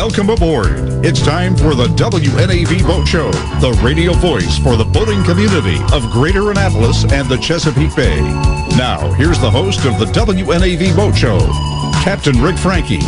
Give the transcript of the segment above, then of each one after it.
Welcome aboard. It's time for the WNAV Boat Show, the radio voice for the boating community of Greater Annapolis and the Chesapeake Bay. Now, here's the host of the WNAV Boat Show, Captain Rick Frankie.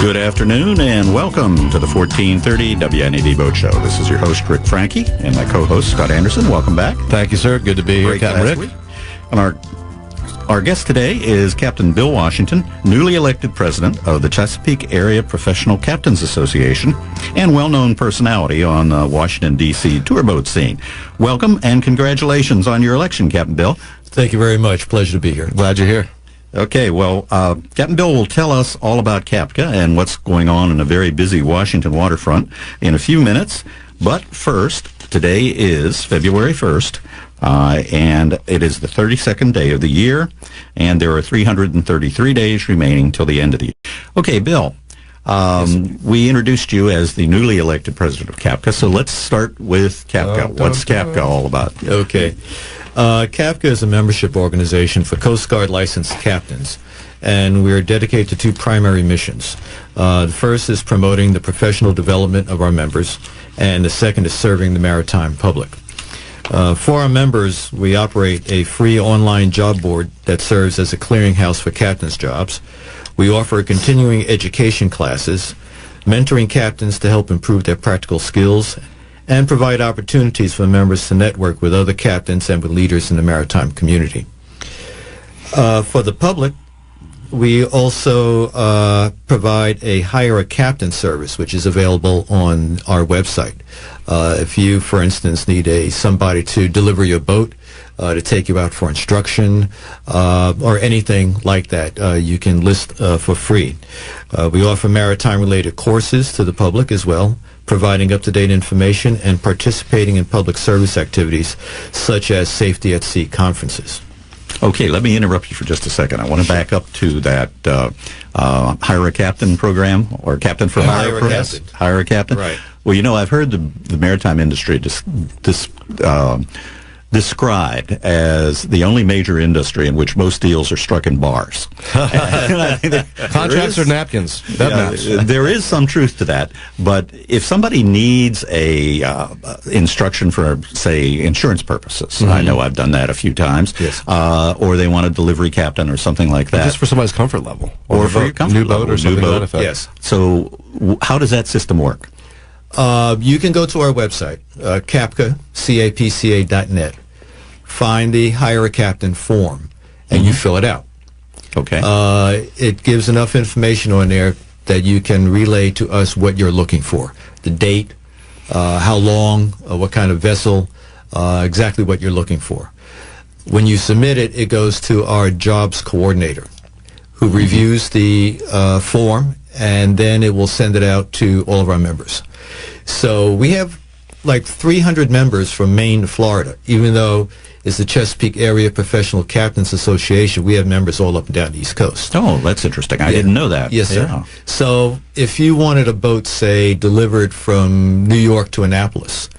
Good afternoon and welcome to the 1430 WNAV Boat Show. This is your host, Rick Frankie, and my co-host, Scott Anderson. Welcome back. Thank you, sir. Good to be here, Captain Rick. Week. And our guest today is Captain Bill Washington, newly elected president of the Chesapeake Area Professional Captains Association and well-known personality on the Washington, D.C. tour boat scene. Welcome and congratulations on your election, Captain Bill. Thank you very much. Pleasure to be here. Glad you're here. Okay, well, Captain Bill will tell us all about CAPCA and what's going on in a very busy Washington waterfront in a few minutes. But first, today is February 1st. And it is the 32nd day of the year, and there are 333 days remaining till the end of the year. Okay, Bill, we introduced you as the newly elected president of CAPCA, so let's start with CAPCA. What's CAPCA all about? Okay. CAPCA is a membership organization for Coast Guard licensed captains, and we are dedicated to two primary missions. The first is promoting the professional development of our members, and the second is serving the maritime public. For our members, we operate a free online job board that serves as a clearinghouse for captains' jobs. We offer continuing education classes, mentoring captains to help improve their practical skills, and provide opportunities for members to network with other captains and with leaders in the maritime community. For the public, we also provide a Hire a Captain service, which is available on our website. If you, for instance, need somebody to deliver your boat, to take you out for instruction, or anything like that, you can list for free. We offer maritime-related courses to the public as well, providing up-to-date information and participating in public service activities such as Safety at Sea conferences. Okay, let me interrupt you for just a second. I want to back up to that Hire a Captain program, or Captain for Hire. Hire a Captain. Right. Well, you know, I've heard the maritime industry described as the only major industry in which most deals are struck in bars. Contracts or napkins? There is some truth to that, but if somebody needs a instruction for, say, insurance purposes, I know I've done that a few times, yes. Or they want a delivery captain or something like that. Just for somebody's comfort level. Or for your comfort new level. Boat or something new boat. to that effect. Yes. So how does that system work? You can go to our website, capca.net, find the Hire a Captain form, and you fill it out. Okay. It gives enough information on there that you can relay to us what you're looking for. The date, how long, what kind of vessel, exactly what you're looking for. When you submit it, it goes to our jobs coordinator, who reviews the form, and then it will send it out to all of our members. So we have like 300 members from Maine to Florida. Even though it's the Chesapeake Area Professional Captains Association, we have members all up and down the East Coast. Oh, that's interesting. I didn't know that. Yes, sir. Yeah. So if you wanted a boat, say, delivered from New York to Annapolis,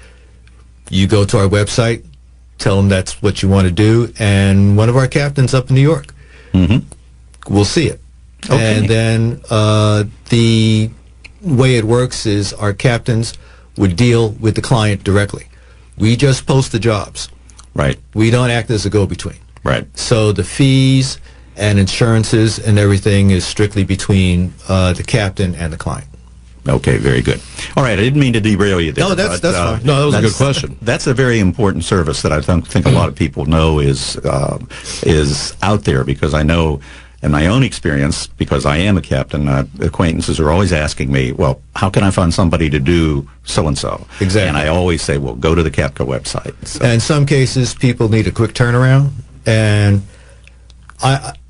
you go to our website, tell them that's what you want to do, and one of our captains up in New York will see it. Okay. And then the way it works is our captains would deal with the client directly. We just post the jobs. Right. We don't act as a go-between. Right. So the fees and insurances and everything is strictly between the captain and the client. Okay, very good. All right, I didn't mean to derail you there. No, that's fine. No, that was a good question. That's a very important service that I think a lot of people know is out there, because I know in my own experience, because I am a captain, acquaintances are always asking me, well, how can I find somebody to do so-and-so? Exactly. And I always say, well, go to the CAPCA website. So. And in some cases, people need a quick turnaround, and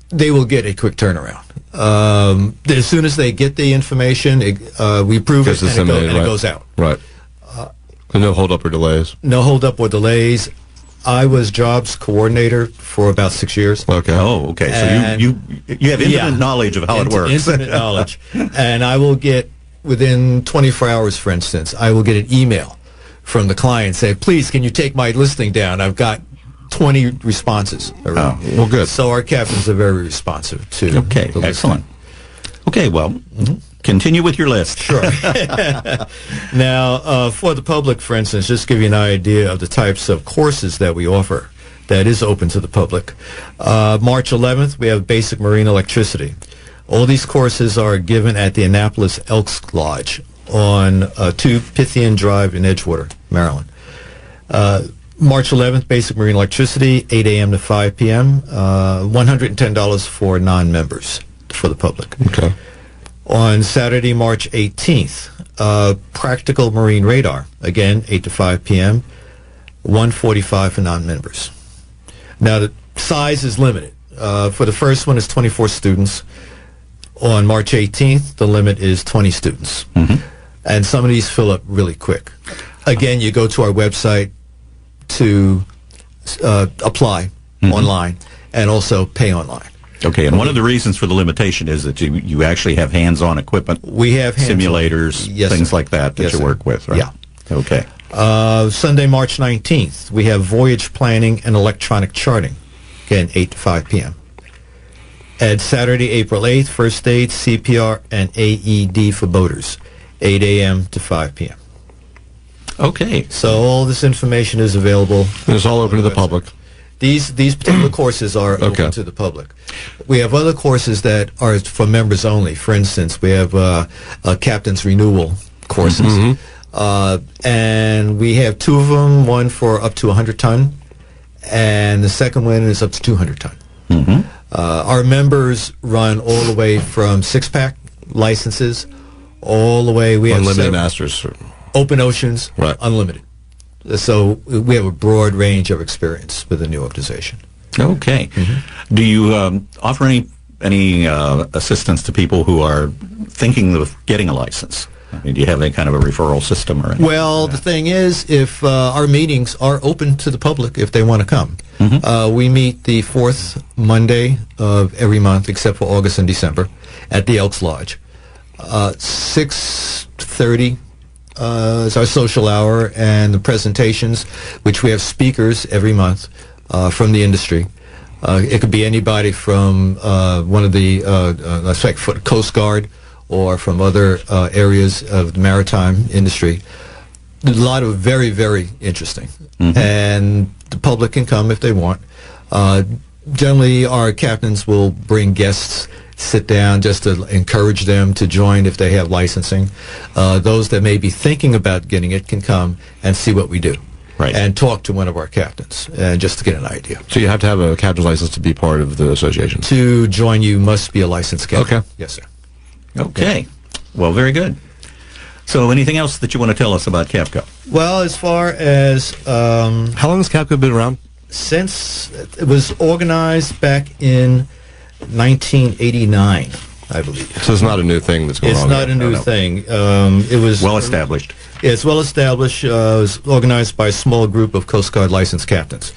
they will get a quick turnaround. As soon as they get the information, we approve it, and it goes out. Right. No hold-up or delays. No hold-up or delays. I was jobs coordinator for about 6 years. Okay. Oh, okay. So you have intimate knowledge of how it works. Intimate knowledge. And I will get, within 24 hours, for instance, I will get an email from the client saying, please, can you take my listing down? I've got 20 responses. Oh, well, good. So our captains are very responsive to Okay, the excellent. listing. Okay, well, Continue with your list. Sure. Now, for the public, for instance, just to give you an idea of the types of courses that we offer that is open to the public. March 11th, we have Basic Marine Electricity. All these courses are given at the Annapolis Elks Lodge on 2 Pythian Drive in Edgewater, Maryland. March 11th, Basic Marine Electricity, 8 a.m. to 5 p.m., $110 for non-members for the public. Okay. On Saturday, March 18th, Practical Marine Radar, again, 8 to 5 p.m., $145 for non-members. Now, the size is limited. For the first one, it's 24 students. On March 18th, the limit is 20 students. Mm-hmm. And some of these fill up really quick. Again, you go to our website to apply online and also pay online. Okay, and one of the reasons for the limitation is that you actually have hands-on equipment. We have simulators, yes, things sir. like that Yes, you sir. work with, right? Yeah. Okay. Sunday, March 19th, we have voyage planning and electronic charting, again, 8 to 5 p.m. And Saturday, April 8th, first aid, CPR, and AED for boaters, 8 a.m. to 5 p.m. Okay. So all this information is available. And it's all open to the public. These particular courses are Okay. open to the public. We have other courses that are for members only. For instance, we have captain's renewal courses. And we have 2 of them, one for up to 100 ton, and the second one is up to 200 ton. Our members run all the way from 6-pack licenses, all the way. We have Unlimited masters. open oceans, Right. unlimited. So we have a broad range of experience with the new organization. Okay. Do you offer any assistance to people who are thinking of getting a license? I mean, do you have any kind of a referral system or anything? Well, the thing is, if our meetings are open to the public, if they want to come, we meet the 4th Monday of every month, except for August and December, at the Elks Lodge. 6:30 is our social hour, and the presentations, which we have speakers every month from the industry. It could be anybody from one of the, let's say, for the Coast Guard, or from other areas of the maritime industry. A lot of very, very interesting. And the public can come if they want. Generally, our captains will bring guests, sit down just to encourage them to join if they have licensing. Those that may be thinking about getting it can come and see what we do. Right. And talk to one of our captains, just to get an idea. So you have to have a captain's license to be part of the association? To join, you must be a licensed captain. Okay. Yes, sir. Okay. Well, very good. So anything else that you want to tell us about CAPCO? Well, as far as How long has CAPCO been around? since it was organized back in 1989, I believe. So it's not a new thing that's going It's on. not a new no. thing. It was Well established. It's well established. It was organized by a small group of Coast Guard licensed captains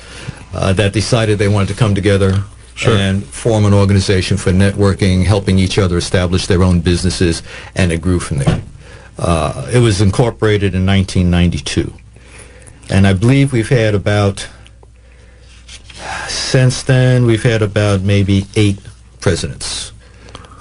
that decided they wanted to come together and form an organization for networking, helping each other establish their own businesses, and it grew from there. It was incorporated in 1992. And I believe we've had about, since then, we've had about maybe 8 presidents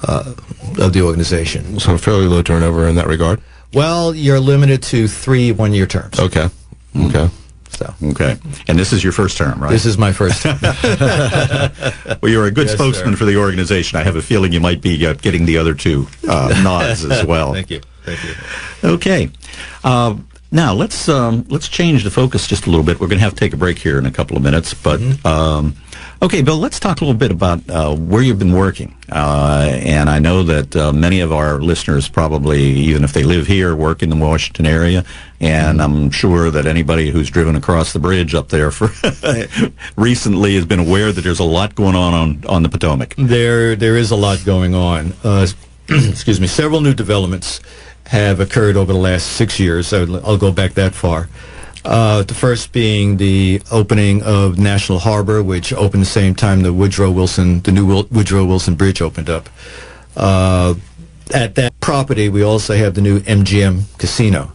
of the organization. So fairly low turnover in that regard? Well, you're limited to 3 one-year terms. Okay. Okay. So Okay. And this is your first term, right? this is my first term. Well, you're a good Yes, spokesman sir. for the organization. I have a feeling you might be getting the other 2 nods as well. Thank you. Thank you. Okay. Now let's change the focus just a little bit. We're going to have to take a break here in a couple of minutes, but okay, Bill, let's talk a little bit about where you've been working. And I know that many of our listeners probably, even if they live here, work in the Washington area, and I'm sure that anybody who's driven across the bridge up there for recently has been aware that there's a lot going on the Potomac. There is a lot going on. Excuse me. Several new developments have occurred over the last 6 years. I'll go back that far. The first being the opening of National Harbor, which opened the same time the new Woodrow Wilson Bridge opened up. At that property, we also have the new MGM Casino.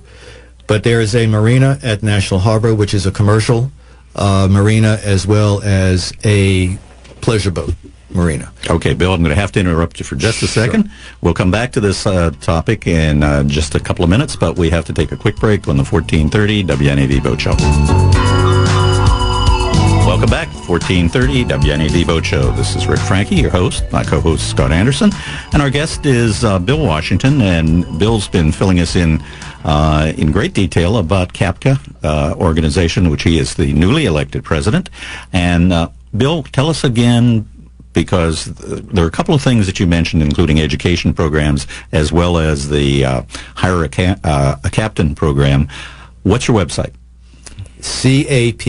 But there is a marina at National Harbor, which is a commercial marina, as well as a pleasure boat Marina. Okay, Bill, I'm going to have to interrupt you for just a second. We'll come back to this topic in just a couple of minutes, but we have to take a quick break on the 1430 WNAV Boat Show. Welcome back, 1430 WNAV Boat Show. This is Rick Frankie, your host, my co-host Scott Anderson, and our guest is Bill Washington, and Bill's been filling us in great detail about CAPCA organization, which he is the newly elected president. And Bill, tell us again, because there are a couple of things that you mentioned, including education programs as well as the Hire a Captain program. What's your website? capca.net.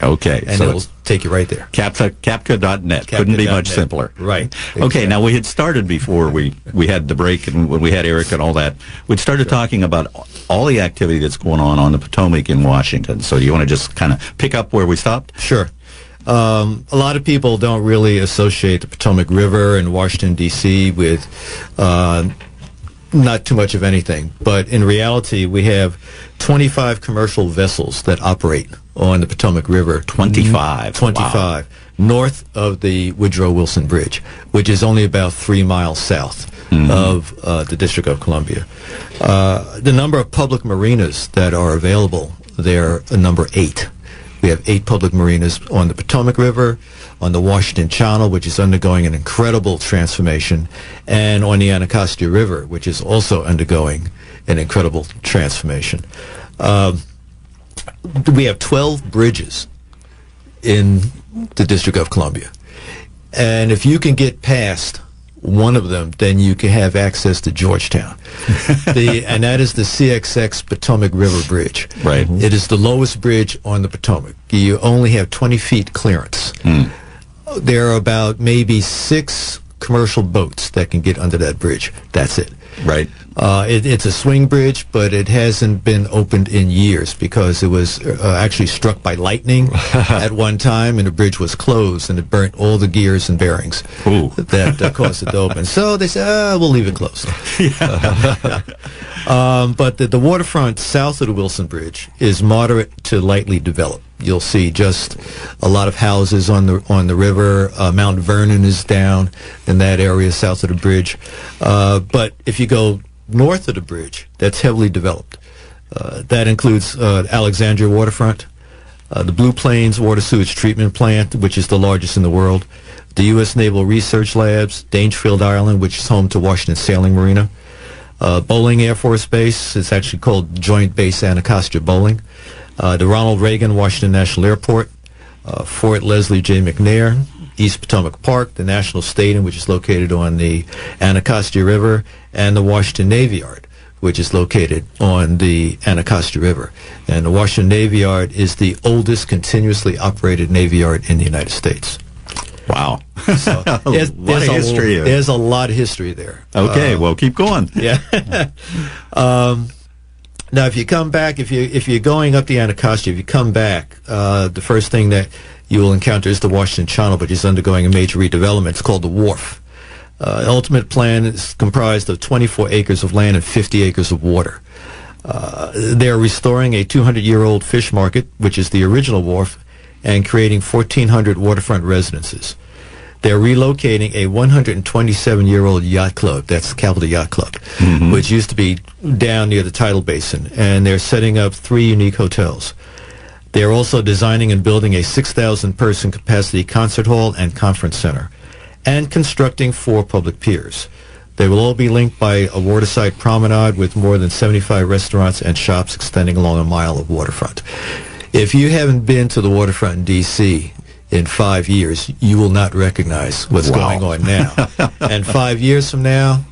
Okay. And so it'll take you right there. Capca.net. Couldn't be much simpler. Right. Okay, Exactly. now we had started before we had the break, and when we had Eric and all that, we'd started talking about all the activity that's going on the Potomac in Washington. So do you want to just kind of pick up where we stopped? Sure. A lot of people don't really associate the Potomac River in Washington, D.C. with not too much of anything. But in reality, we have 25 commercial vessels that operate on the Potomac River. 25. 25. Wow. North of the Woodrow Wilson Bridge, which is only about 3 miles south of the District of Columbia. The number of public marinas that are available there, number 8. We have 8 public marinas on the Potomac River, on the Washington Channel, which is undergoing an incredible transformation, and on the Anacostia River, which is also undergoing an incredible transformation. We have 12 bridges in the District of Columbia. And if you can get past one of them, then you can have access to Georgetown. And that is the CXX Potomac River Bridge. Right. It is the lowest bridge on the Potomac. You only have 20 feet clearance. There are about maybe 6 commercial boats that can get under that bridge. That's it. Right. It's a swing bridge, but it hasn't been opened in years because it was actually struck by lightning at one time, and the bridge was closed, and it burnt all the gears and bearings that caused it to open. So they said, we'll leave it closed. But the waterfront south of the Wilson Bridge is moderate to lightly developed. You'll see just a lot of houses on the river. Mount Vernon is down in that area south of the bridge. But if you go north of the bridge, that's heavily developed. That includes Alexandria Waterfront, the Blue Plains Water Sewage Treatment Plant, which is the largest in the world, the U.S. Naval Research Labs, Dangerfield Island, which is home to Washington Sailing Marina, Bowling Air Force Base. It's actually called Joint Base Anacostia Bowling. The Ronald Reagan Washington National Airport, Fort Leslie J. McNair, East Potomac Park, the National Stadium, which is located on the Anacostia River, and the Washington Navy Yard, which is located on the Anacostia River. And the Washington Navy Yard is the oldest continuously operated Navy Yard in the United States. Wow. So there's there's a lot of history there. Okay, well, keep going. Yeah. Now, if you come back, if you're going up the Anacostia, if you come back, the first thing that you will encounter is the Washington Channel, which is undergoing a major redevelopment. It's called the Wharf. The ultimate plan is comprised of 24 acres of land and 50 acres of water. They're restoring a 200-year-old fish market, which is the original wharf, and creating 1,400 waterfront residences. They're relocating a 127-year-old yacht club, that's the Capital Yacht Club, which used to be down near the tidal basin, and they're setting up 3 unique hotels. They're also designing and building a 6,000-person capacity concert hall and conference center, and constructing 4 public piers. They will all be linked by a waterside promenade with more than 75 restaurants and shops extending along a mile of waterfront. If you haven't been to the waterfront in D.C., in 5 years, you will not recognize what's going on now. And 5 years from now,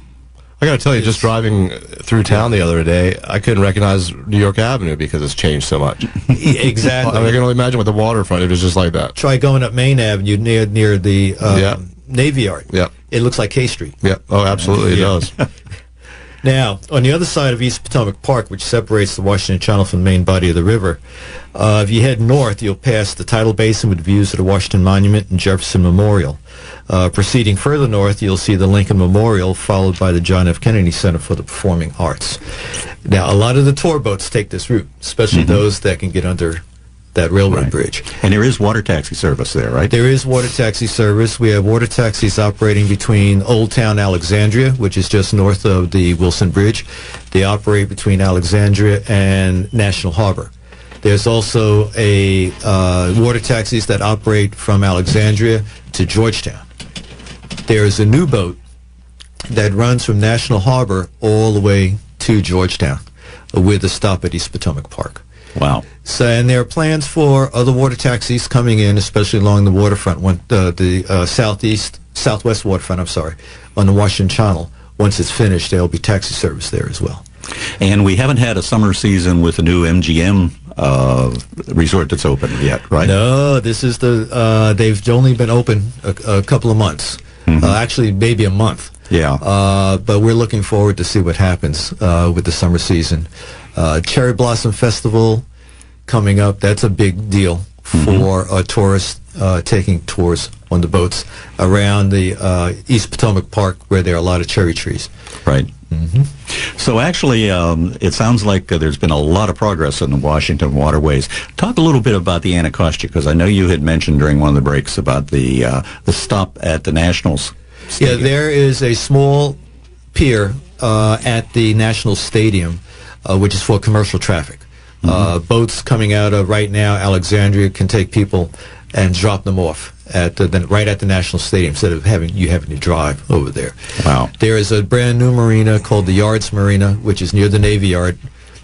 I got to tell you, just driving through town the other day, I couldn't recognize New York Avenue because it's changed so much. Exactly. I mean, I can only imagine with the waterfront, it was just like that. Try going up Main Avenue near the Navy Yard. Yep. It looks like K Street. Yep. Oh, absolutely, it does. Now, on the other side of East Potomac Park, which separates the Washington Channel from the main body of the river, if you head north, you'll pass the tidal basin with views of the Washington Monument and Jefferson Memorial. Proceeding further north, you'll see the Lincoln Memorial, followed by the John F. Kennedy Center for the Performing Arts. Now, a lot of the tour boats take this route, especially those that can get under that railroad Right. bridge. And there is water taxi service there, right? There is water taxi service. We have water taxis operating between Old Town Alexandria, which is just north of the Wilson Bridge. They operate between Alexandria and National Harbor. There's also a water taxis that operate from Alexandria to Georgetown. There's a new boat that runs from National Harbor all the way to Georgetown with a stop at East Potomac Park. Wow. So, and there are plans for other water taxis coming in, especially along the waterfront, the southwest waterfront, on the Washington Channel. Once it's finished, there'll be taxi service there as well. And we haven't had a summer season with the new MGM resort that's open yet, right? No, this is they've only been open a couple of months. Actually, maybe a month. Yeah. But we're looking forward to see what happens with the summer season. Cherry Blossom Festival coming up. That's a big deal for tourists taking tours on the boats around the East Potomac Park, where there are a lot of cherry trees. Right. So actually, it sounds like there's been a lot of progress in the Washington waterways. Talk a little bit about the Anacostia, because I know you had mentioned during one of the breaks about the stop at the Nationals Stadium. Yeah, there is a small pier at the National Stadium, which is for commercial traffic. Boats coming out of right now Alexandria can take people and drop them off at right at the National Stadium instead of having to drive over there. Wow. There is a brand new marina called the Yards Marina, which is near the Navy Yard,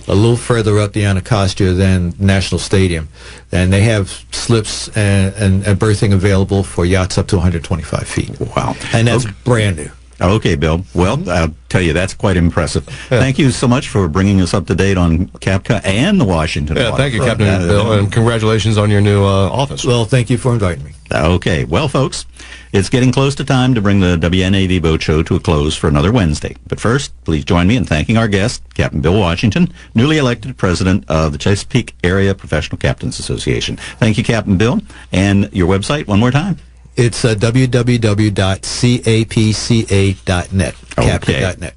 a little further up the Anacostia than National Stadium, and they have slips and berthing available for yachts up to 125 feet. Wow. And that's brand new. Okay, Bill. Well, I'll tell you, that's quite impressive. Thank you so much for bringing us up to date on CAPCA and the Washington Yeah, waterfront. thank you, Captain Bill, and congratulations on your new office. Well, thank you for inviting me. Okay. Well, folks, it's getting close to time to bring the WNAV Boat Show to a close for another Wednesday. But first, please join me in thanking our guest, Captain Bill Washington, newly elected president of the Chesapeake Area Professional Captains Association. Thank you, Captain Bill. And your website, one more time. It's www.capca.net, Okay. capca.net.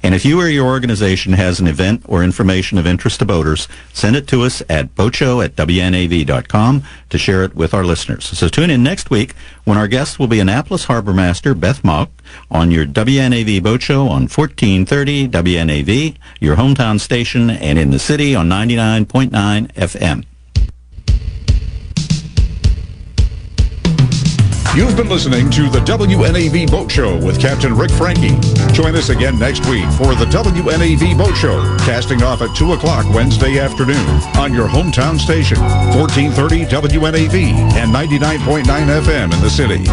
And if you or your organization has an event or information of interest to boaters, send it to us at boatshow@wnav.com to share it with our listeners. So tune in next week when our guest will be Annapolis Harbor Master Beth Mock on your WNAV Boat Show on 1430 WNAV, your hometown station, and in the city on 99.9 FM. You've been listening to the WNAV Boat Show with Captain Rick Franke. Join us again next week for the WNAV Boat Show, casting off at 2 o'clock Wednesday afternoon on your hometown station, 1430 WNAV and 99.9 FM in the city.